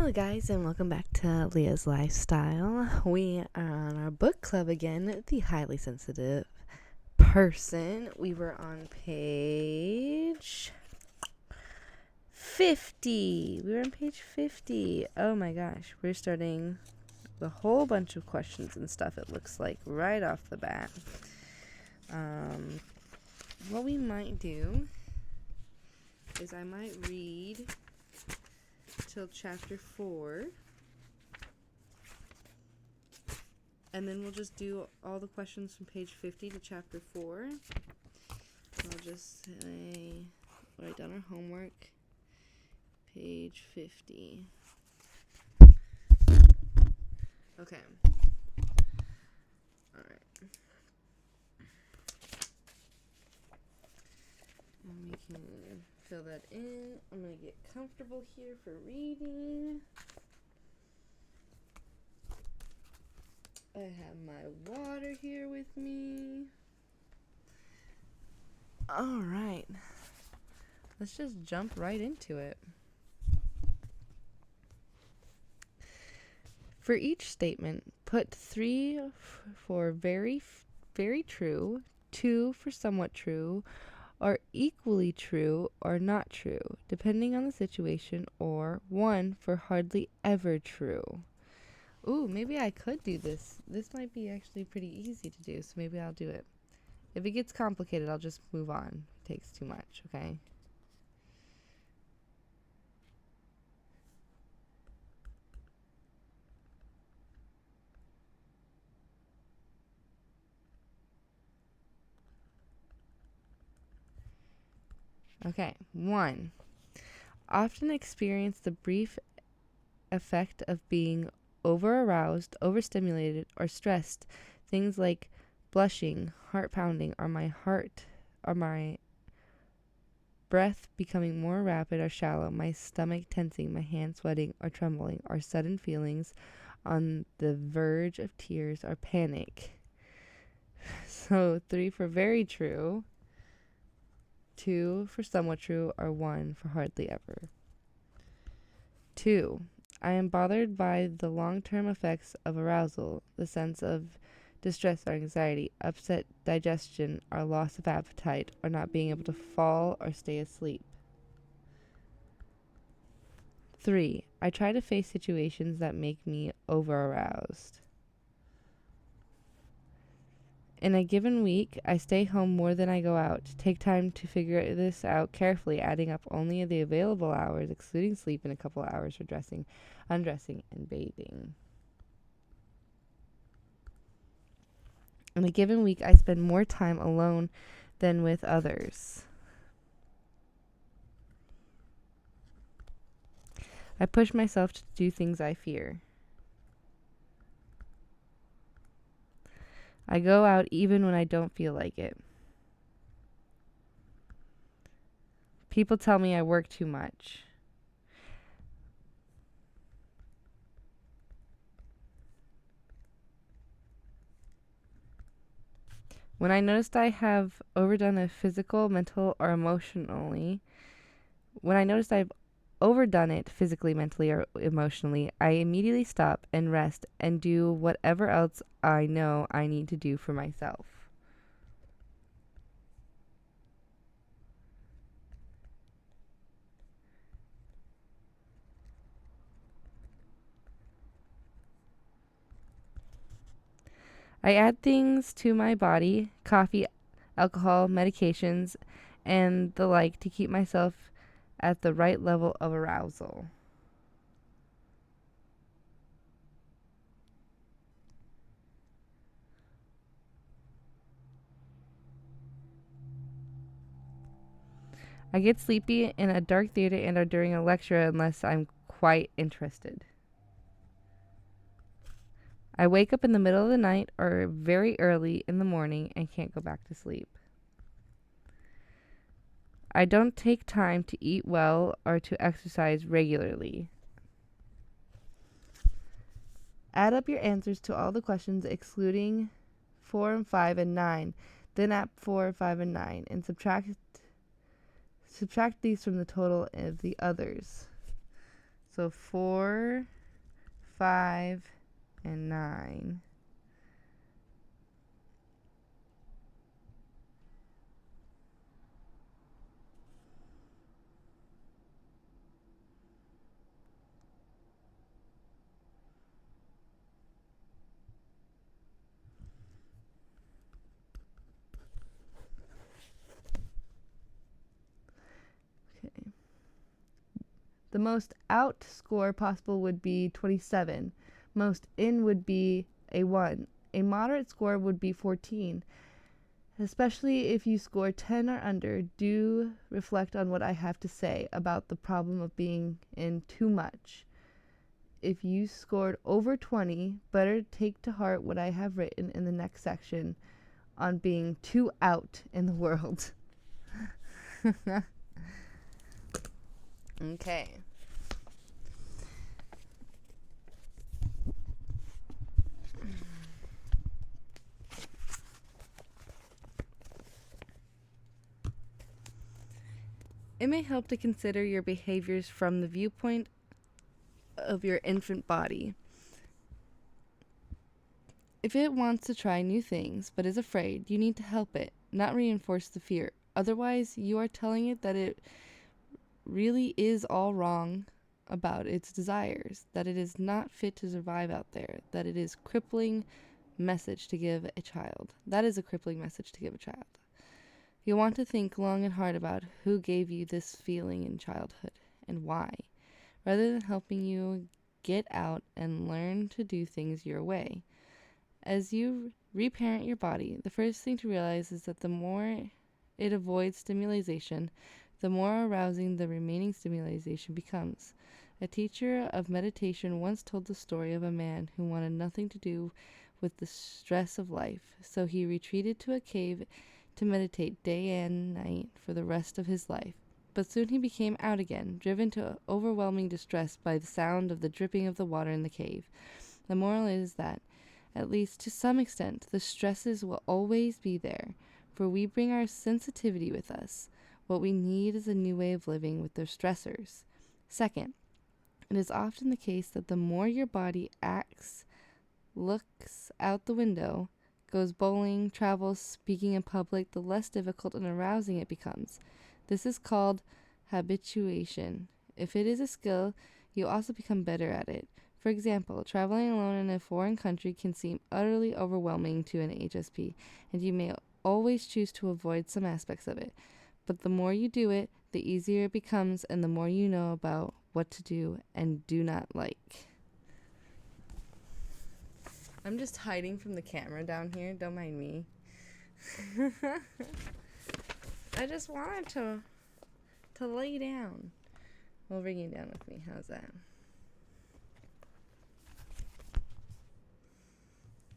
Hello guys, and welcome back to Leah's Lifestyle. We are on our book club again, The Highly Sensitive Person. We were on page 50. We were on page 50. Oh my gosh, we're starting with a whole bunch of questions and stuff, it looks like, right off the bat. What we might do is I might read till chapter 4, and then we'll just do all the questions from page 50 to chapter 4. I'll just say, write down our homework, page 50. Okay. Alright. And we can fill that in. I'm going to get comfortable here for reading. I have my water here with me. Alright. Let's just jump right into it. For each statement, put 3 for very true, 2 for somewhat true, or equally true or not true, depending on the situation, or 1 for hardly ever true. Ooh, maybe I could do this. This might be actually pretty easy to do, so maybe I'll do it. If it gets complicated, I'll just move on. It takes too much, okay? Okay, 1. Often experience the brief effect of being over-aroused, overstimulated, or stressed. Things like blushing, heart pounding, or my breath becoming more rapid or shallow, my stomach tensing, my hands sweating or trembling, or sudden feelings on the verge of tears or panic. So 3 for very true, 2 for somewhat true, or 1 for hardly ever. 2. I am bothered by the long-term effects of arousal, the sense of distress or anxiety, upset digestion or loss of appetite, or not being able to fall or stay asleep. 3. I try to face situations that make me over-aroused. In a given week, I stay home more than I go out. Take time to figure this out carefully, adding up only the available hours, excluding sleep, and a couple of hours for dressing, undressing, and bathing. In a given week, I spend more time alone than with others. I push myself to do things I fear. I go out even when I don't feel like it. People tell me I work too much. When I noticed I have overdone it physically, mentally, or emotionally, I immediately stop and rest and do whatever else I know I need to do for myself. I add things to my body, coffee, alcohol, medications, and the like to keep myself at the right level of arousal. I get sleepy in a dark theater and or during a lecture unless I'm quite interested. I wake up in the middle of the night or very early in the morning and can't go back to sleep. I don't take time to eat well or to exercise regularly. Add up your answers to all the questions excluding 4 and 5 and 9. Then add 4, 5, and 9 and subtract these from the total of the others. So 4, 5, and 9. Okay. The most out score possible would be 27. Most in would be a 1. A moderate score would be 14. Especially if you score 10 or under, do reflect on what I have to say about the problem of being in too much. If you scored over 20, better take to heart what I have written in the next section on being too out in the world. Okay. It may help to consider your behaviors from the viewpoint of your infant body. If it wants to try new things but is afraid, you need to help it, not reinforce the fear. Otherwise, you are telling it that it really is all wrong about its desires, that it is not fit to survive out there, that it is crippling message to give a child. That is a crippling message to give a child. You'll want to think long and hard about who gave you this feeling in childhood and why, rather than helping you get out and learn to do things your way. As you reparent your body, the first thing to realize is that the more it avoids stimulation, the more arousing the remaining stimulation becomes. A teacher of meditation once told the story of a man who wanted nothing to do with the stress of life, so he retreated to a cave to meditate day and night for the rest of his life. But soon he became out again, driven to overwhelming distress by the sound of the dripping of the water in the cave. The moral is that, at least to some extent, the stresses will always be there, for we bring our sensitivity with us. What we need is a new way of living with their stressors. Second, it is often the case that the more your body acts, looks out the window, goes bowling, travels, speaking in public, the less difficult and arousing it becomes. This is called habituation. If it is a skill, you also become better at it. For example, traveling alone in a foreign country can seem utterly overwhelming to an HSP, and you may always choose to avoid some aspects of it. But the more you do it, the easier it becomes, and the more you know about what to do and do not like. I'm just hiding from the camera down here. Don't mind me. I just wanted to lay down. Well, bring you down with me. How's that?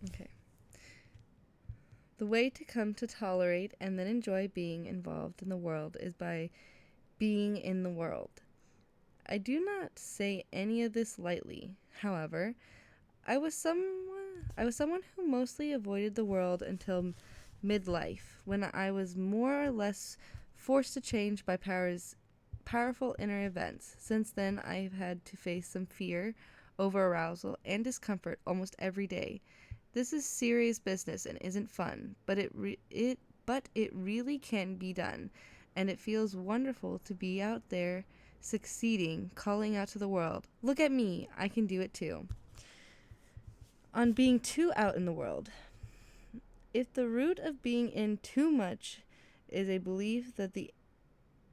Okay. The way to come to tolerate and then enjoy being involved in the world is by being in the world. I do not say any of this lightly. However, I was someone who mostly avoided the world until midlife, when I was more or less forced to change by powerful inner events. Since then, I've had to face some fear, over-arousal, and discomfort almost every day. This is serious business and isn't fun, but it really can be done, and it feels wonderful to be out there succeeding, calling out to the world, "Look at me, I can do it too." On being too out in the world. If the root of being in too much is a belief that the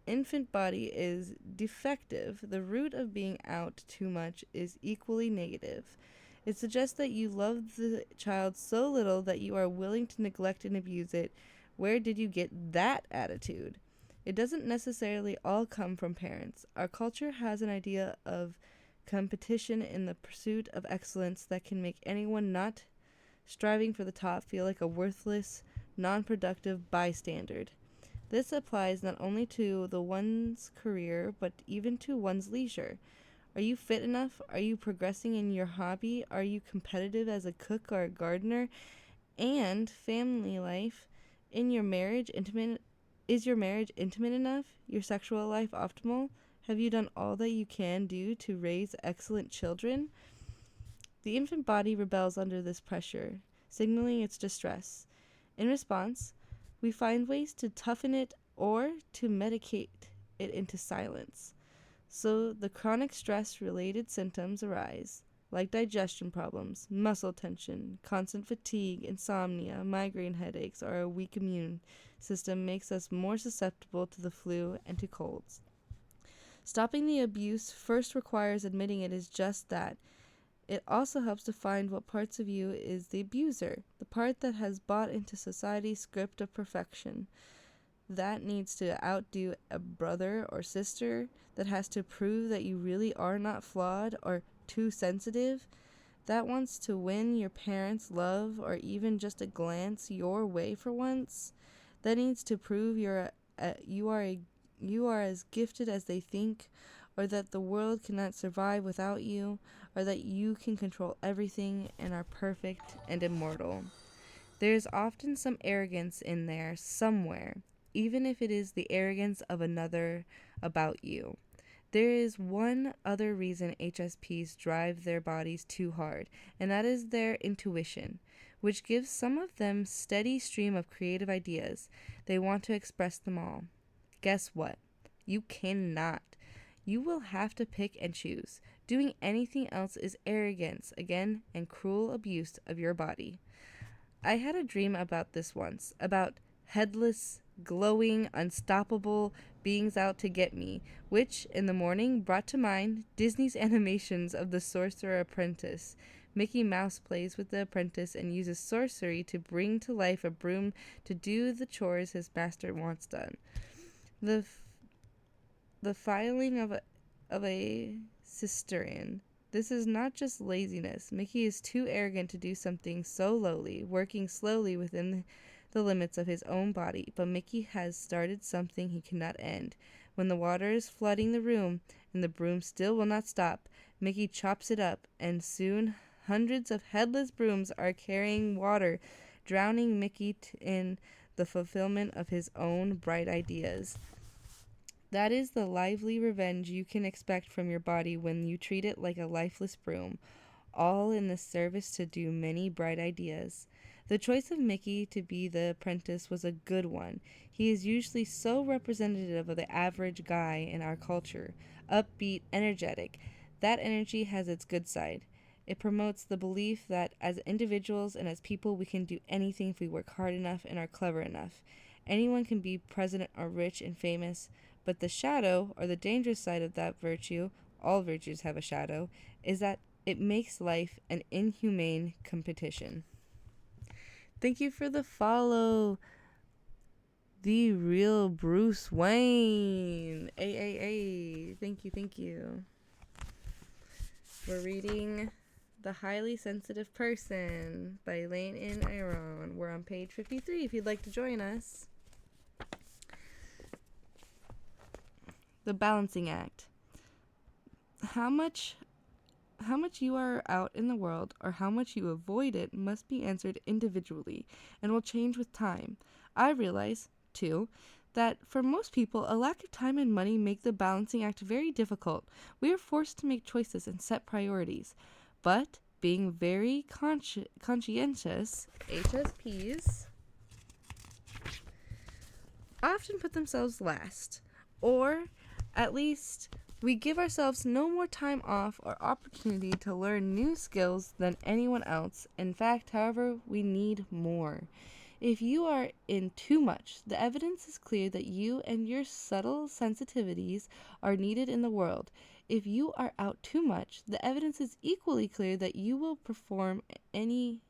infant body is defective, the root of being out too much is equally negative. It suggests that you love the child so little that you are willing to neglect and abuse it. Where did you get that attitude? It doesn't necessarily all come from parents. Our culture has an idea of competition in the pursuit of excellence that can make anyone not striving for the top feel like a worthless, non-productive bystander. This applies not only to one's career, but even to one's leisure. Are you fit enough? Are you progressing in your hobby? Are you competitive as a cook or a gardener? And family life, in your marriage, is your marriage intimate enough? Your sexual life optimal? Have you done all that you can do to raise excellent children? The infant body rebels under this pressure, signaling its distress. In response, we find ways to toughen it or to medicate it into silence. So the chronic stress-related symptoms arise, like digestion problems, muscle tension, constant fatigue, insomnia, migraine headaches, or a weak immune system makes us more susceptible to the flu and to colds. Stopping the abuse first requires admitting it is just that. It also helps to find what parts of you is the abuser, the part that has bought into society's script of perfection. That needs to outdo a brother or sister, that has to prove that you really are not flawed or too sensitive, that wants to win your parents' love or even just a glance your way for once, that needs to prove you are as gifted as they think, or that the world cannot survive without you, or that you can control everything and are perfect and immortal. There is often some arrogance in there somewhere, even if it is the arrogance of another about you. There is one other reason HSPs drive their bodies too hard, and that is their intuition, which gives some of them steady stream of creative ideas. They want to express them all. Guess what? You cannot. You will have to pick and choose. Doing anything else is arrogance, again, and cruel abuse of your body. I had a dream about this once, about headless, glowing, unstoppable beings out to get me, which, in the morning, brought to mind Disney's animations of the Sorcerer Apprentice. Mickey Mouse plays with the apprentice and uses sorcery to bring to life a broom to do the chores his master wants done. The filing of a cistern. This is not just laziness. Mickey is too arrogant to do something so lowly, working slowly within the limits of his own body, but Mickey has started something he cannot end. When the water is flooding the room and the broom still will not stop, Mickey chops it up, and soon hundreds of headless brooms are carrying water, drowning Mickey in the fulfillment of his own bright ideas. That is the lively revenge you can expect from your body when you treat it like a lifeless broom, all in the service to do many bright ideas. The choice of Mickey to be the apprentice was a good one. He is usually so representative of the average guy in our culture, upbeat, energetic. That energy has its good side. It promotes the belief that as individuals and as people we can do anything if we work hard enough and are clever enough. Anyone can be president or rich and famous, but the shadow, or the dangerous side of that virtue, all virtues have a shadow, is that it makes life an inhumane competition. Thank you for the follow. The real Bruce Wayne. A. Thank you. We're reading The Highly Sensitive Person by Elaine N. Aron. We're on page 53 if you'd like to join us. The balancing act. How much you are out in the world or how much you avoid it must be answered individually and will change with time. I realize, too, that for most people, a lack of time and money make the balancing act very difficult. We are forced to make choices and set priorities. But being very conscientious, HSPs often put themselves last, or at least we give ourselves no more time off or opportunity to learn new skills than anyone else. In fact, however, we need more. If you are in too much, the evidence is clear that you and your subtle sensitivities are needed in the world. If you are out too much, the evidence is equally clear that you will perform any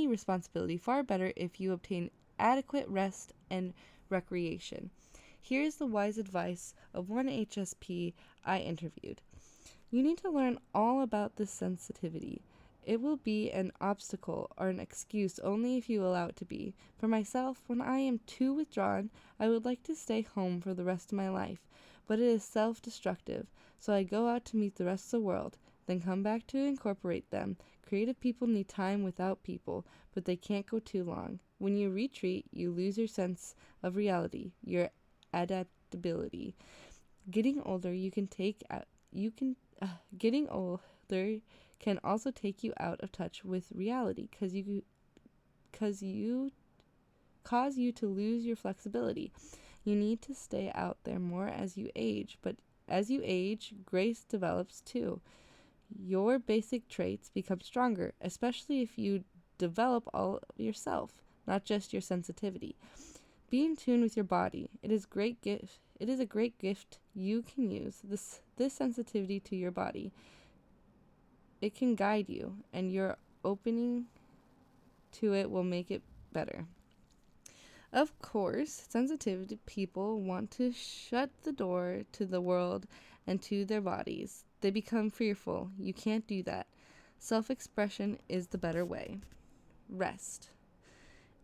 responsibility far better if you obtain adequate rest and recreation. Here's the wise advice of one HSP I interviewed. You need to learn all about this sensitivity. It will be an obstacle or an excuse only if you allow it to be. For myself, when I am too withdrawn, I would like to stay home for the rest of my life, but it is self-destructive, so I go out to meet the rest of the world, then come back to incorporate them. Creative people need time without people, but they can't go too long. When you retreat, you lose your sense of reality, your stability. Getting older, getting older can also take you out of touch with reality cause you to lose your flexibility. You need to stay out there more as you age, but as you age, grace develops too. Your basic traits become stronger, especially if you develop all yourself, not just your sensitivity. Be in tune with your body. It is a great gift you can use. This sensitivity to your body. It can guide you, and your opening to it will make it better. Of course, sensitive people want to shut the door to the world and to their bodies. They become fearful. You can't do that. Self-expression is the better way. Rest.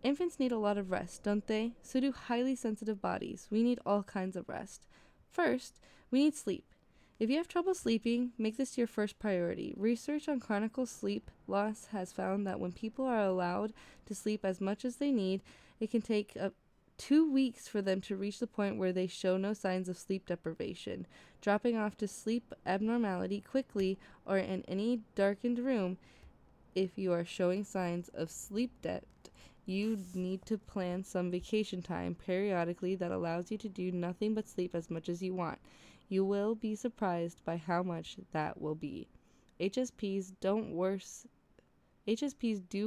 Infants need a lot of rest, don't they? So do highly sensitive bodies. We need all kinds of rest. First, we need sleep. If you have trouble sleeping, make this your first priority. Research on chronic sleep loss has found that when people are allowed to sleep as much as they need, it can take up 2 weeks for them to reach the point where they show no signs of sleep deprivation. Dropping off to sleep abnormality quickly or in any darkened room, if you are showing signs of sleep debt, you need to plan some vacation time periodically that allows you to do nothing but sleep as much as you want. You will be surprised by how much that will be. HSPs do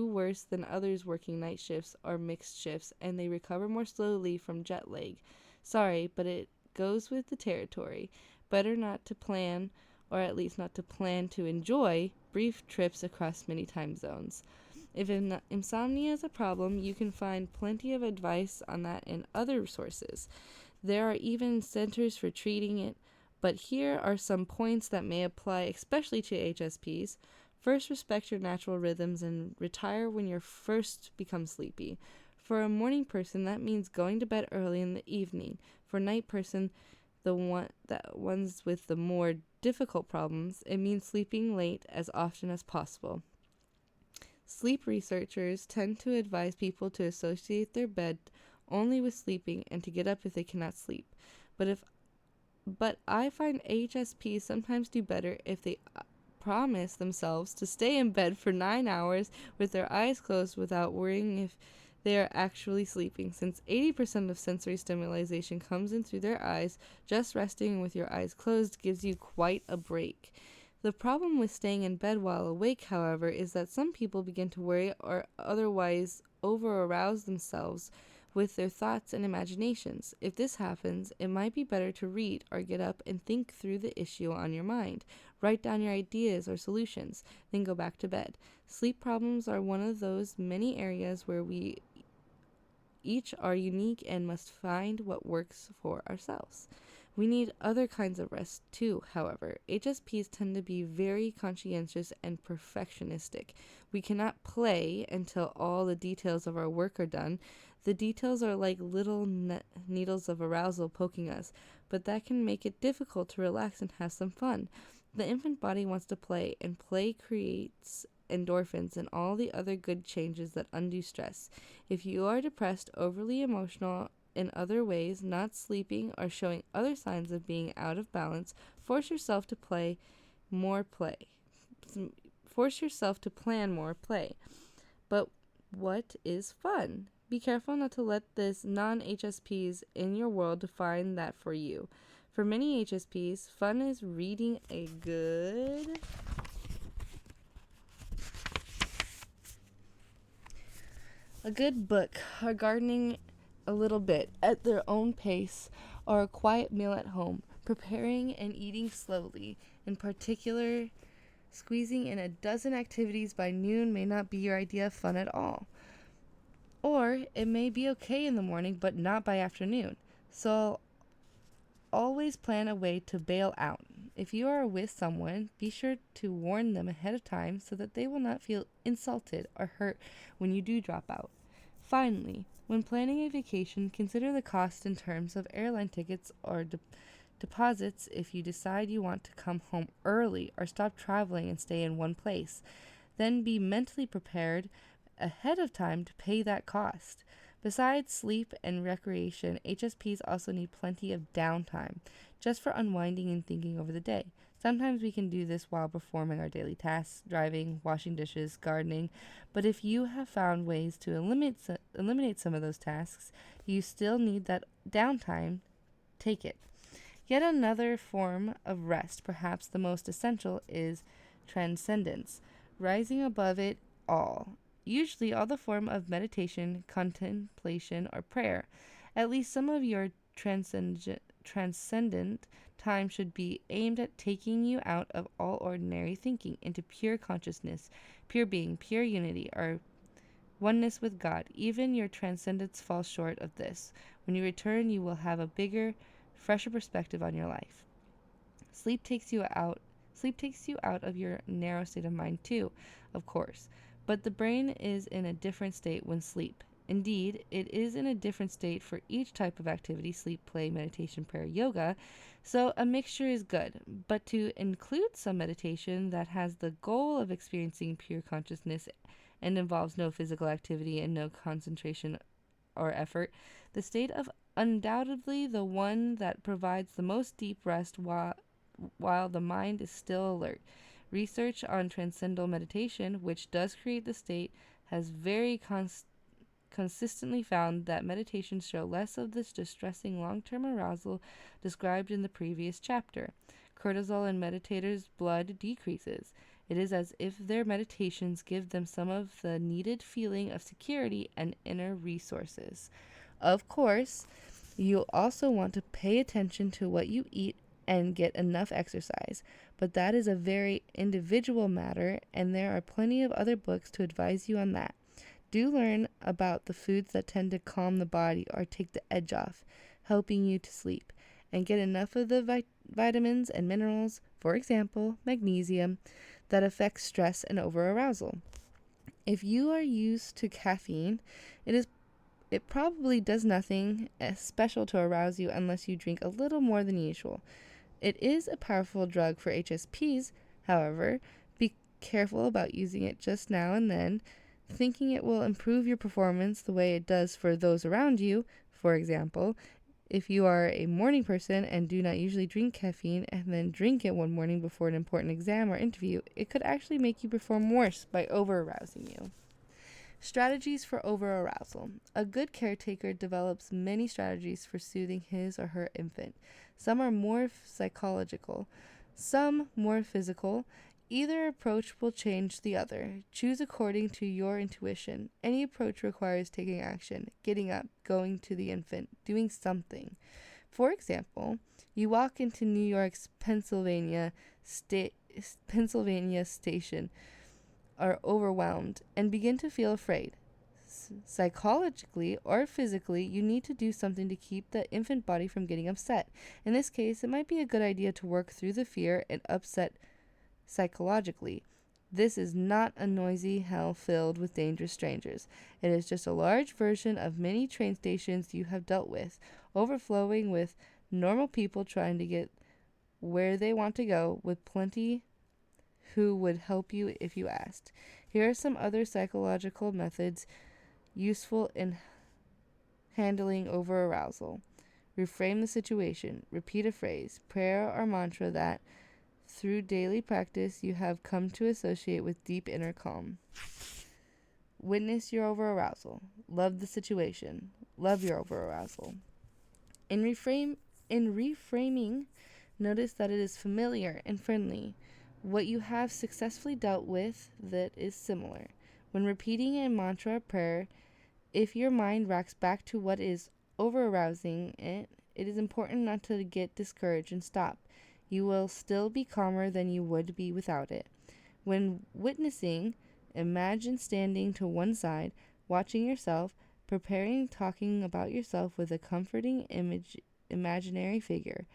worse than others working night shifts or mixed shifts, and they recover more slowly from jet lag. Sorry, but it goes with the territory. Better not to plan, or at least not to plan to enjoy, brief trips across many time zones. If insomnia is a problem, you can find plenty of advice on that in other sources. There are even centers for treating it, but here are some points that may apply especially to HSPs. First, respect your natural rhythms and retire when you first become sleepy. For a morning person, that means going to bed early in the evening. For a night person, ones with the more difficult problems, it means sleeping late as often as possible. Sleep researchers tend to advise people to associate their bed only with sleeping and to get up if they cannot sleep. But I find HSPs sometimes do better if they promise themselves to stay in bed for 9 hours with their eyes closed without worrying if they are actually sleeping. Since 80% of sensory stimulation comes in through their eyes, just resting with your eyes closed gives you quite a break. The problem with staying in bed while awake, however, is that some people begin to worry or otherwise over-arouse themselves with their thoughts and imaginations. If this happens, it might be better to read or get up and think through the issue on your mind. Write down your ideas or solutions, then go back to bed. Sleep problems are one of those many areas where we each are unique and must find what works for ourselves. We need other kinds of rest too, however. HSPs tend to be very conscientious and perfectionistic. We cannot play until all the details of our work are done. The details are like little needles of arousal poking us, but that can make it difficult to relax and have some fun. The infant body wants to play, and play creates endorphins and all the other good changes that undo stress. If you are depressed, overly emotional, in other ways, not sleeping, or showing other signs of being out of balance, force yourself to plan more play. But what is fun? Be careful not to let this non-HSPs in your world define that for you. For many HSPs, fun is reading a good book, or gardening a little bit at their own pace, or a quiet meal at home, preparing and eating slowly. In particular, squeezing in a dozen activities by noon may not be your idea of fun at all. Or it may be okay in the morning, but not by afternoon. So always plan a way to bail out. If you are with someone, be sure to warn them ahead of time so that they will not feel insulted or hurt when you do drop out. Finally, when planning a vacation, consider the cost in terms of airline tickets or deposits if you decide you want to come home early or stop traveling and stay in one place. Then be mentally prepared ahead of time to pay that cost. Besides sleep and recreation, HSPs also need plenty of downtime, just for unwinding and thinking over the day. Sometimes we can do this while performing our daily tasks, driving, washing dishes, gardening, but if you have found ways to eliminate some of those tasks, you still need that downtime, take it. Yet another form of rest, perhaps the most essential, is transcendence, rising above it all. Usually, all the form of meditation, contemplation, or prayer. At least some of your transcendent time should be aimed at taking you out of all ordinary thinking into pure consciousness, pure being, pure unity, or oneness with God. Even your transcendence falls short of this. When you return, you will have a bigger, fresher perspective on your life. Sleep takes you out. Sleep takes you out of your narrow state of mind too, of course. But the brain is in a different state when sleep. Indeed, it is in a different state for each type of activity, sleep, play, meditation, prayer, yoga. So a mixture is good, but to include some meditation that has the goal of experiencing pure consciousness and involves no physical activity and no concentration or effort, the state of undoubtedly the one that provides the most deep rest while the mind is still alert. Research on transcendental meditation, which does create the state, has very consistently found that meditations show less of this distressing long-term arousal described in the previous chapter. Cortisol in meditators' blood decreases. It is as if their meditations give them some of the needed feeling of security and inner resources. Of course, you also want to pay attention to what you eat and get enough exercise, but that is a very individual matter, and there are plenty of other books to advise you on that. Do learn about the foods that tend to calm the body or take the edge off, helping you to sleep, and get enough of the vitamins and minerals, for example, magnesium, that affects stress and overarousal. If you are used to caffeine, it probably does nothing special to arouse you unless you drink a little more than usual. It is a powerful drug for HSPs, however. Be careful about using it just now and then, thinking it will improve your performance the way it does for those around you. For example, if you are a morning person and do not usually drink caffeine and then drink it one morning before an important exam or interview, it could actually make you perform worse by over-arousing you. Strategies for over-arousal. A good caretaker develops many strategies for soothing his or her infant. Some are more psychological, some more physical. Either approach will change the other. Choose according to your intuition. Any approach requires taking action, getting up, going to the infant, doing something. For example, you walk into New York's Pennsylvania station, are overwhelmed, and begin to feel afraid. Psychologically or physically, you need to do something to keep the infant body from getting upset. In this case, it might be a good idea to work through the fear and upset psychologically. This is not a noisy hell filled with dangerous strangers. It is just a large version of many train stations you have dealt with, overflowing with normal people trying to get where they want to go, with plenty who would help you if you asked. Here are some other psychological methods useful in handling over-arousal. Reframe the situation. Repeat a phrase, prayer, or mantra that, through daily practice, you have come to associate with deep inner calm. Witness your over-arousal. Love the situation. Love your over-arousal. In reframing, notice that it is familiar and friendly. What you have successfully dealt with that is similar. When repeating a mantra or prayer, if your mind racks back to what is over-arousing it is important not to get discouraged and stop. You will still be calmer than you would be without it. When witnessing, imagine standing to one side, watching yourself, talking about yourself with a comforting imaginary figure.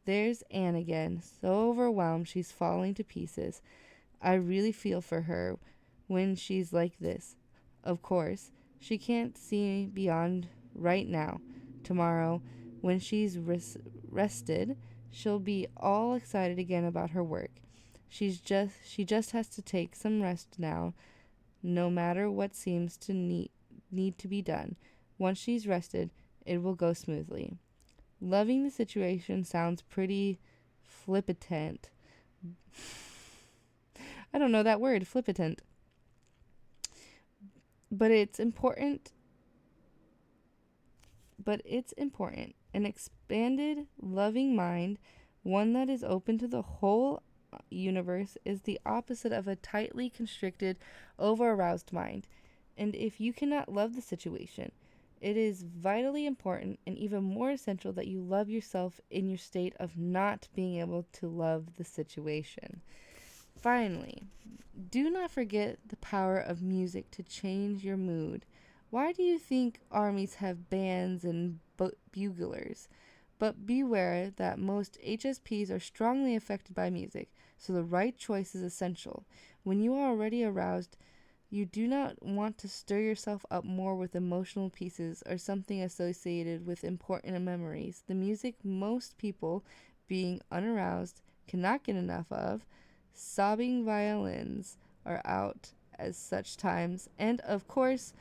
There's Anne again, so overwhelmed she's falling to pieces. I really feel for her when she's like this. Of course, she can't see beyond right now. Tomorrow, when she's rested, she'll be all excited again about her work. She just has to take some rest now, no matter what seems to need to be done. Once she's rested, it will go smoothly. Loving the situation sounds pretty flippant. I don't know that word, flippant. But it's important. An expanded, loving mind, one that is open to the whole universe, is the opposite of a tightly constricted, over-aroused mind. And if you cannot love the situation, it is vitally important and even more essential that you love yourself in your state of not being able to love the situation. Finally, do not forget the power of music to change your mood. Why do you think armies have bands and buglers? But beware that most HSPs are strongly affected by music, so the right choice is essential. When you are already aroused, you do not want to stir yourself up more with emotional pieces or something associated with important memories. The music most people, being unaroused, cannot get enough of. Sobbing violins are out at such times, and of course,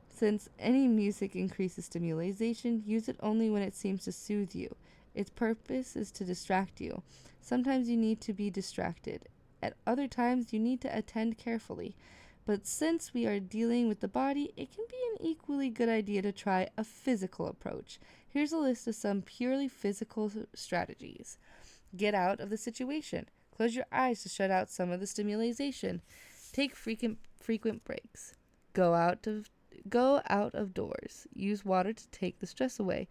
since any music increases stimulation, use it only when it seems to soothe you. Its purpose is to distract you. Sometimes you need to be distracted. At other times, you need to attend carefully. But since we are dealing with the body, it can be an equally good idea to try a physical approach. Here's a list of some purely physical strategies. Get out of the situation. Close your eyes to shut out some of the stimulation. Take frequent breaks. Go out of doors. Use water to take the stress away.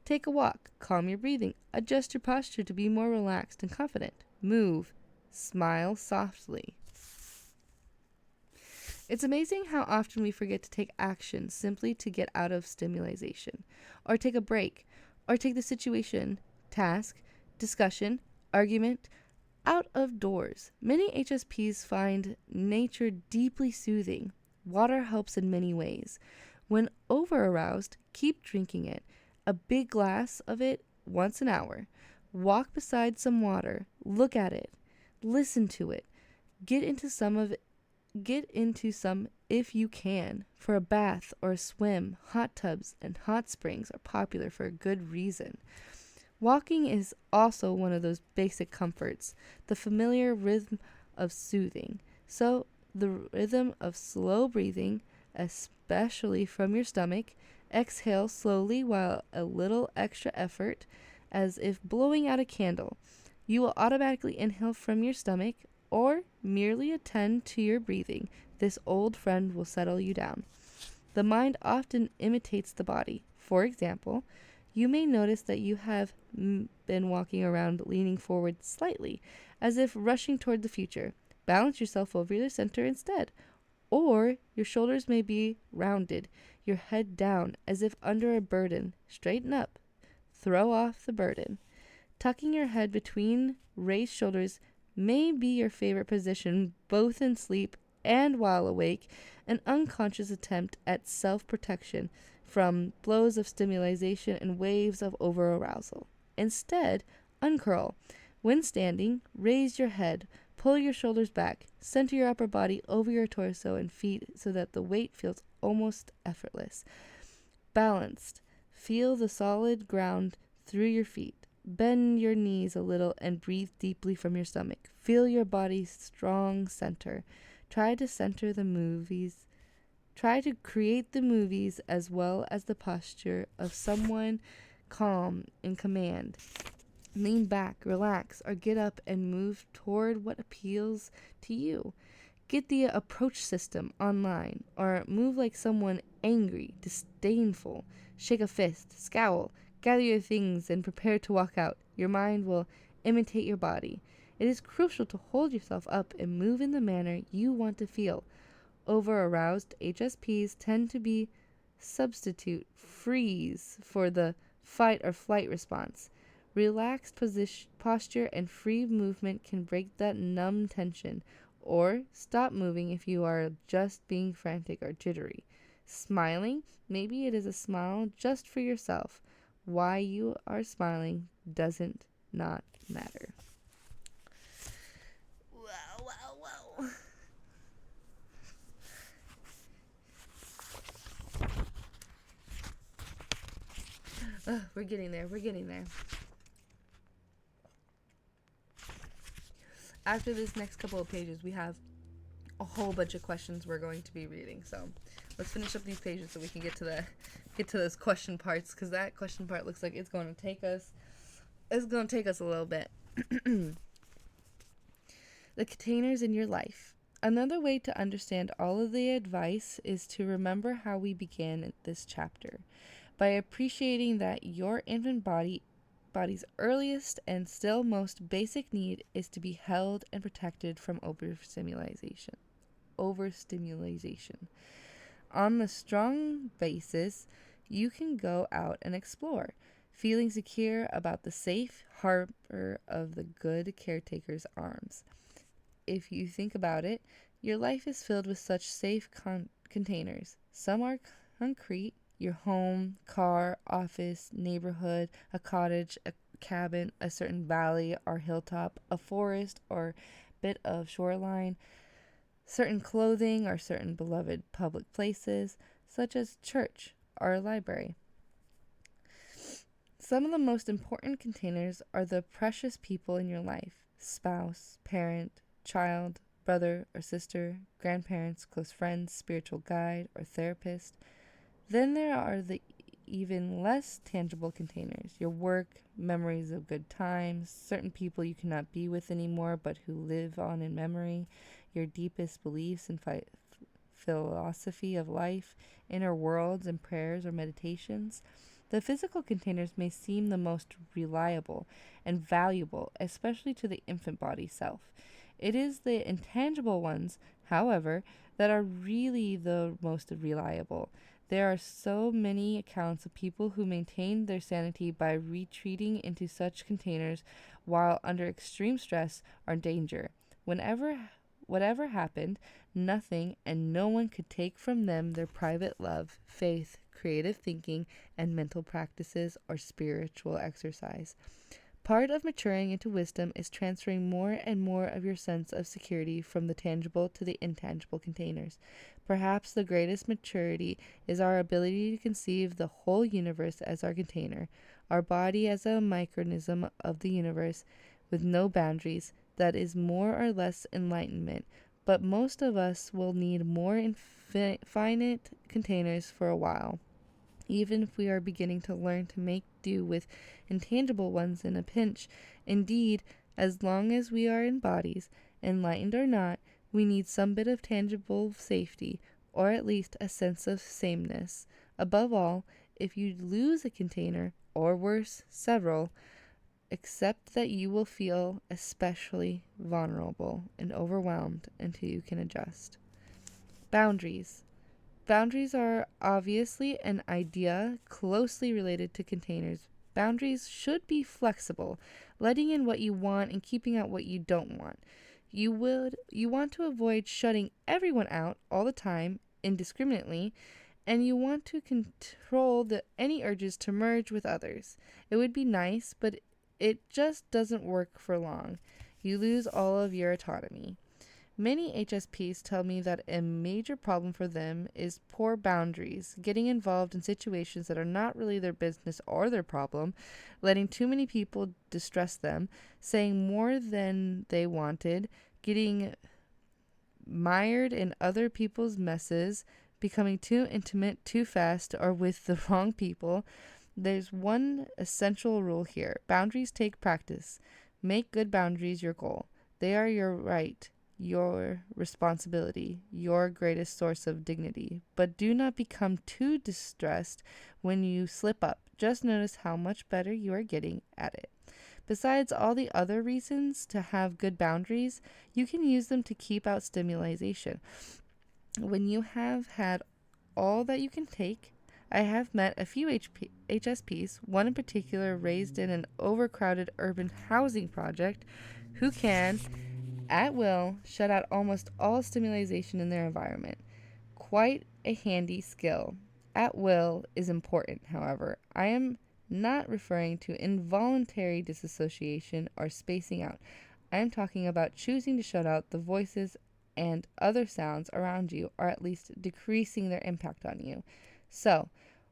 Take a walk. Calm your breathing. Adjust your posture to be more relaxed and confident. Move. Smile softly. It's amazing how often we forget to take action simply to get out of stimulation, or take a break, or take the situation, task, discussion, argument, out of doors. Many HSPs find nature deeply soothing. Water helps in many ways. When over-aroused, keep drinking it. A big glass of it once an hour. Walk beside some water. Look at it. Listen to it. Get into some if you can. For a bath or a swim, hot tubs and hot springs are popular for a good reason. Walking is also one of those basic comforts, the familiar rhythm of soothing. So, the rhythm of slow breathing, especially from your stomach. Exhale slowly while a little extra effort, as if blowing out a candle. You will automatically inhale from your stomach, or merely attend to your breathing. This old friend will settle you down. The mind often imitates the body. For example, you may notice that you have been walking around leaning forward slightly, as if rushing toward the future. Balance yourself over the center instead. Or your shoulders may be rounded, your head down, as if under a burden. Straighten up. Throw off the burden. Tucking your head between raised shoulders may be your favorite position, both in sleep and while awake, an unconscious attempt at self-protection from blows of stimulation and waves of over-arousal. Instead, uncurl. When standing, raise your head, pull your shoulders back, center your upper body over your torso and feet so that the weight feels almost effortless. Balanced. Feel the solid ground through your feet. Bend your knees a little and breathe deeply from your stomach. Feel your body's strong center. Try to create the movies as well as the posture of someone calm in command. Lean back, relax, or get up and move toward what appeals to you. Get the approach system online, or move like someone angry, disdainful. Shake a fist, scowl, gather your things, and prepare to walk out. Your mind will imitate your body. It is crucial to hold yourself up and move in the manner you want to feel. Over-aroused HSPs tend to be freeze for the fight or flight response. Relaxed posture and free movement can break that numb tension, or stop moving if you are just being frantic or jittery. Smiling, maybe it is a smile just for yourself. Why you are smiling doesn't not matter. Wow. We're getting there. We're getting there. After this next couple of pages, we have a whole bunch of questions we're going to be reading. So let's finish up these pages so we can get to those question parts, because that question part looks like it's going to take us a little bit. The containers in your life. Another way to understand all of the advice is to remember how we began this chapter, by appreciating that your infant body's earliest and still most basic need is to be held and protected from overstimulation. On the strong basis, you can go out and explore, feeling secure about the safe harbor of the good caretaker's arms. If you think about it, your life is filled with such safe containers. Some are concrete, your home, car, office, neighborhood, a cottage, a cabin, a certain valley or hilltop, a forest or bit of shoreline, certain clothing or certain beloved public places, such as church or a library. Some of the most important containers are the precious people in your life: spouse, parent, child, brother or sister, grandparents, close friends, spiritual guide, or therapist. Then there are the even less tangible containers: your work, memories of good times, certain people you cannot be with anymore but who live on in memory, your deepest beliefs and philosophy of life, inner worlds and prayers or meditations. The physical containers may seem the most reliable and valuable, especially to the infant body self. It is the intangible ones, however, that are really the most reliable. There are so many accounts of people who maintained their sanity by retreating into such containers while under extreme stress or danger. Whatever happened, nothing and no one could take from them their private love, faith, creative thinking, and mental practices or spiritual exercise. Part of maturing into wisdom is transferring more and more of your sense of security from the tangible to the intangible containers. Perhaps the greatest maturity is our ability to conceive the whole universe as our container, our body as a micronism of the universe with no boundaries. That is more or less enlightenment, but most of us will need more infinite containers for a while, even if we are beginning to learn to make do with intangible ones in a pinch. Indeed, as long as we are in bodies, enlightened or not, we need some bit of tangible safety, or at least a sense of sameness. Above all, if you lose a container, or worse, several, accept that you will feel especially vulnerable and overwhelmed until you can adjust. Boundaries. Boundaries are obviously an idea closely related to containers. Boundaries should be flexible, letting in what you want and keeping out what you don't want. You want to avoid shutting everyone out all the time indiscriminately, and you want to control any urges to merge with others. It would be nice, but it just doesn't work for long. You lose all of your autonomy. Many HSPs tell me that a major problem for them is poor boundaries, getting involved in situations that are not really their business or their problem, letting too many people distress them, saying more than they wanted, getting mired in other people's messes, becoming too intimate too fast or with the wrong people. There's one essential rule here. Boundaries take practice. Make good boundaries your goal. They are your right, your responsibility, your greatest source of dignity. But do not become too distressed when you slip up. Just notice how much better you are getting at it. Besides all the other reasons to have good boundaries, you can use them to keep out stimulation. When you have had all that you can take, I have met a few HSPs, one in particular raised in an overcrowded urban housing project, who can, at will, shut out almost all stimulation in their environment. Quite a handy skill. At will is important, however. I am not referring to involuntary disassociation or spacing out. I am talking about choosing to shut out the voices and other sounds around you, or at least decreasing their impact on you. So,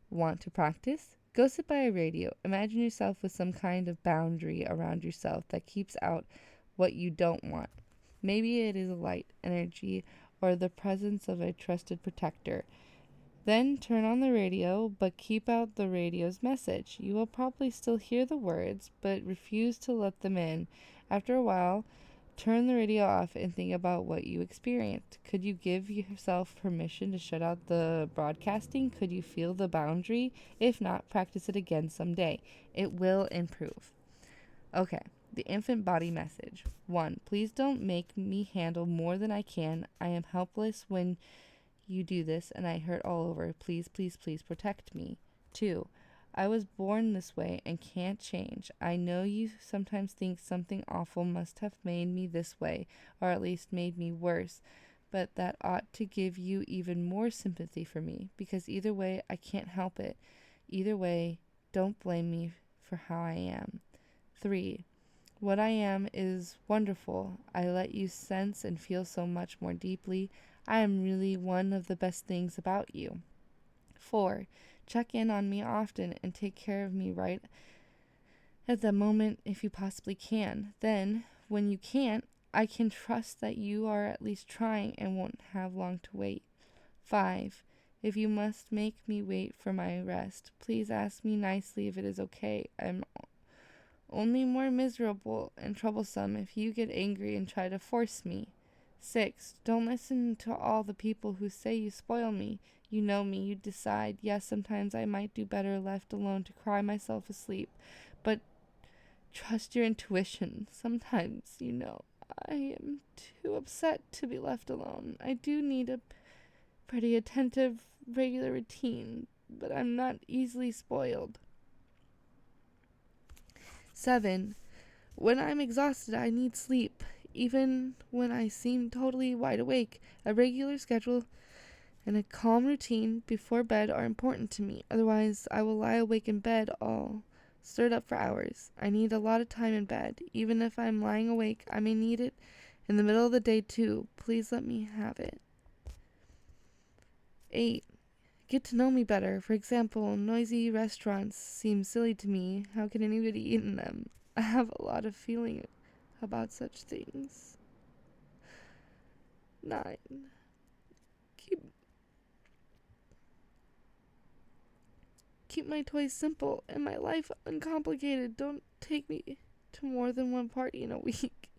want to practice? Go sit by a radio. Imagine yourself with some kind of boundary around yourself that keeps out what you don't want. Maybe it is a light, energy, or the presence of a trusted protector. Then turn on the radio, but keep out the radio's message. You will probably still hear the words, but refuse to let them in. After a while, turn the radio off and think about what you experienced. Could you give yourself permission to shut out the broadcasting? Could you feel the boundary? If not, practice it again someday. It will improve. Okay, the infant body message. 1. Please don't make me handle more than I can. I am helpless when you do this, and I hurt all over. Please, please, please protect me. 2. I was born this way and can't change. I know you sometimes think something awful must have made me this way, or at least made me worse, but that ought to give you even more sympathy for me, because either way, I can't help it. Either way, don't blame me for how I am. 3. What I am is wonderful. I let you sense and feel so much more deeply. I am really one of the best things about you. 4. Check in on me often and take care of me right at the moment if you possibly can. Then, when you can't, I can trust that you are at least trying and won't have long to wait. 5. If you must make me wait for my rest, please ask me nicely if it is okay. I'm only more miserable and troublesome if you get angry and try to force me. 6. Don't listen to all the people who say you spoil me. You know me, you decide, yes, sometimes I might do better left alone to cry myself asleep, but trust your intuition. Sometimes, I am too upset to be left alone. I do need a pretty attentive, regular routine, but I'm not easily spoiled. 7. When I'm exhausted, I need sleep. Even when I seem totally wide awake, a regular schedule and a calm routine before bed are important to me. Otherwise, I will lie awake in bed all stirred up for hours. I need a lot of time in bed. Even if I'm lying awake, I may need it in the middle of the day too. Please let me have it. 8. Get to know me better. For example, noisy restaurants seem silly to me. How can anybody eat in them? I have a lot of feeling about such things. 9. Keep my toys simple and my life uncomplicated. Don't take me to more than one party in a week.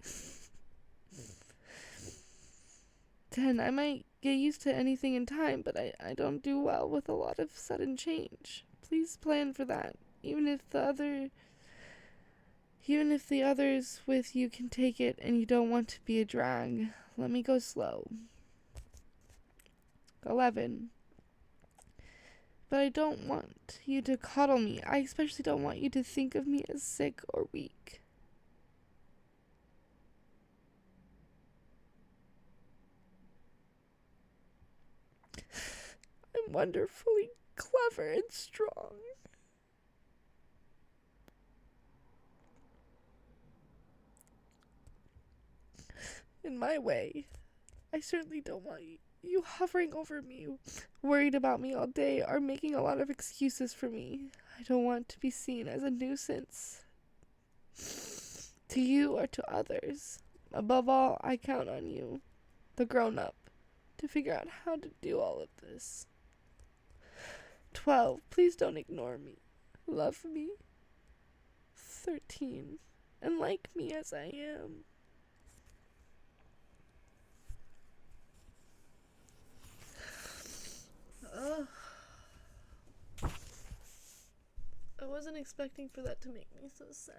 10. I might get used to anything in time, but I don't do well with a lot of sudden change. Please plan for that. Even if the others with you can take it and you don't want to be a drag, let me go slow. 11. But I don't want you to coddle me. I especially don't want you to think of me as sick or weak. I'm wonderfully clever and strong. In my way, I certainly don't want you hovering over me, worried about me all day, or making a lot of excuses for me. I don't want to be seen as a nuisance to you or to others. Above all, I count on you, the grown-up, to figure out how to do all of this. 12. Please don't ignore me. Love me. 13. And like me as I am. I wasn't expecting for that to make me so sad.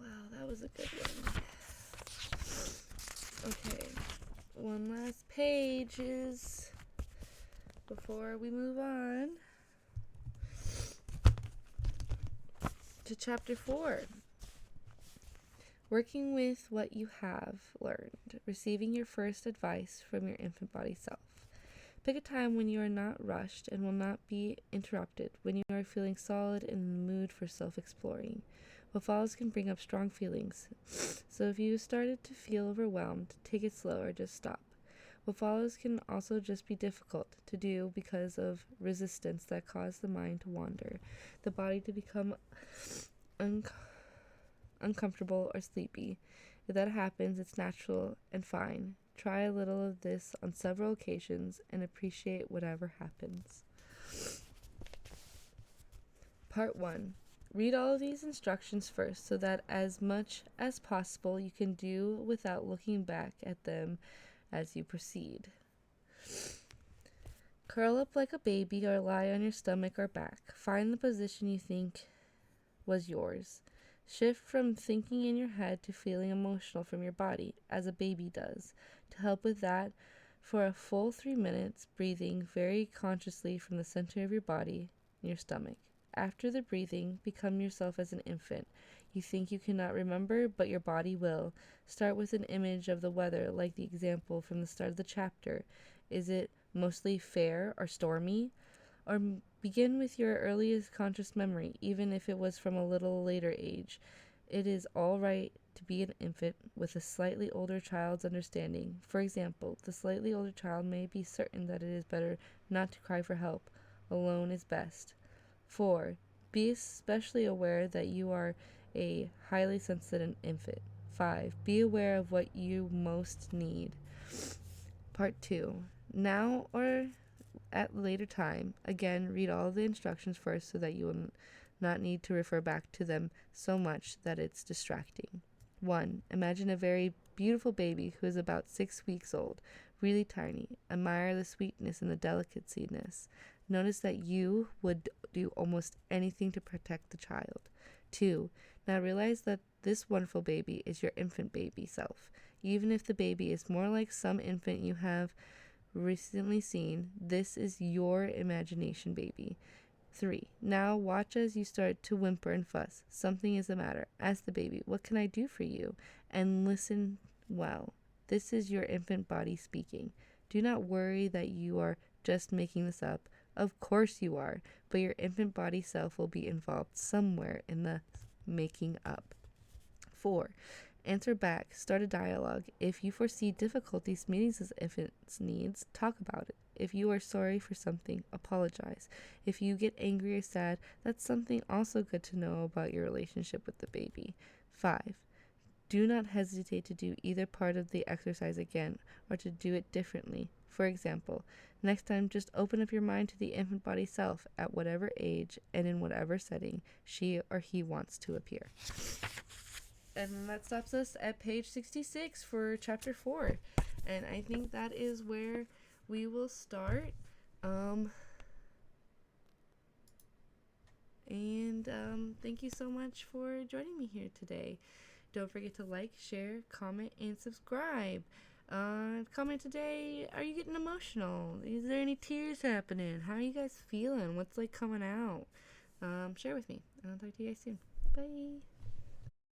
Wow, that was a good one. Okay, one last page before we move on. to chapter 4. Working with what you have learned. Receiving your first advice from your infant body self. Pick a time when you are not rushed and will not be interrupted, when you are feeling solid and in the mood for self-exploring. What follows can bring up strong feelings, so if you started to feel overwhelmed, take it slow or just stop. What follows can also just be difficult to do because of resistance that causes the mind to wander, the body to become uncomfortable or sleepy. If that happens, it's natural and fine. Try a little of this on several occasions and appreciate whatever happens. Part 1. Read all of these instructions first so that as much as possible you can do without looking back at them as you proceed. Curl up like a baby or lie on your stomach or back. Find the position you think was yours. Shift from thinking in your head to feeling emotional from your body, as a baby does. To help with that, for a full 3 minutes, breathing very consciously from the center of your body, your stomach. After the breathing, become yourself as an infant. You think you cannot remember, but your body will. Start with an image of the weather, like the example from the start of the chapter. Is it mostly fair or stormy? Or begin with your earliest conscious memory, even if it was from a little later age. It is all right to be an infant with a slightly older child's understanding. For example, the slightly older child may be certain that it is better not to cry for help. Alone is best. 4. Be especially aware that you are a highly sensitive infant. 5. Be aware of what you most need. Part 2. Now or at a later time, again, read all the instructions first so that you will not need to refer back to them so much that it's distracting. 1. Imagine a very beautiful baby who is about 6 weeks old, really tiny. Admire the sweetness and the delicaciness. Notice that you would do almost anything to protect the child. 2. Now realize that this wonderful baby is your infant baby self. Even if the baby is more like some infant you have recently seen, this is your imagination baby. 3. Now watch as you start to whimper and fuss. Something is the matter. Ask the baby, "What can I do for you?" And listen well. This is your infant body speaking. Do not worry that you are just making this up. Of course you are, but your infant body self will be involved somewhere in the making up. 4. Answer back. Start a dialogue. If you foresee difficulties meeting this infant's needs, talk about it. If you are sorry for something, apologize. If you get angry or sad, that's something also good to know about your relationship with the baby. 5. Do not hesitate to do either part of the exercise again or to do it differently. For example, next time just open up your mind to the infant body self at whatever age and in whatever setting she or he wants to appear. And that stops us at page 66 for chapter 4. And I think that is where we will start. Thank you so much for joining me here today. Don't forget to like, share, comment, and subscribe. Comment today, are you getting emotional? Is there any tears happening? How are you guys feeling? What's coming out? Share with me. And I'll talk to you guys soon. Bye.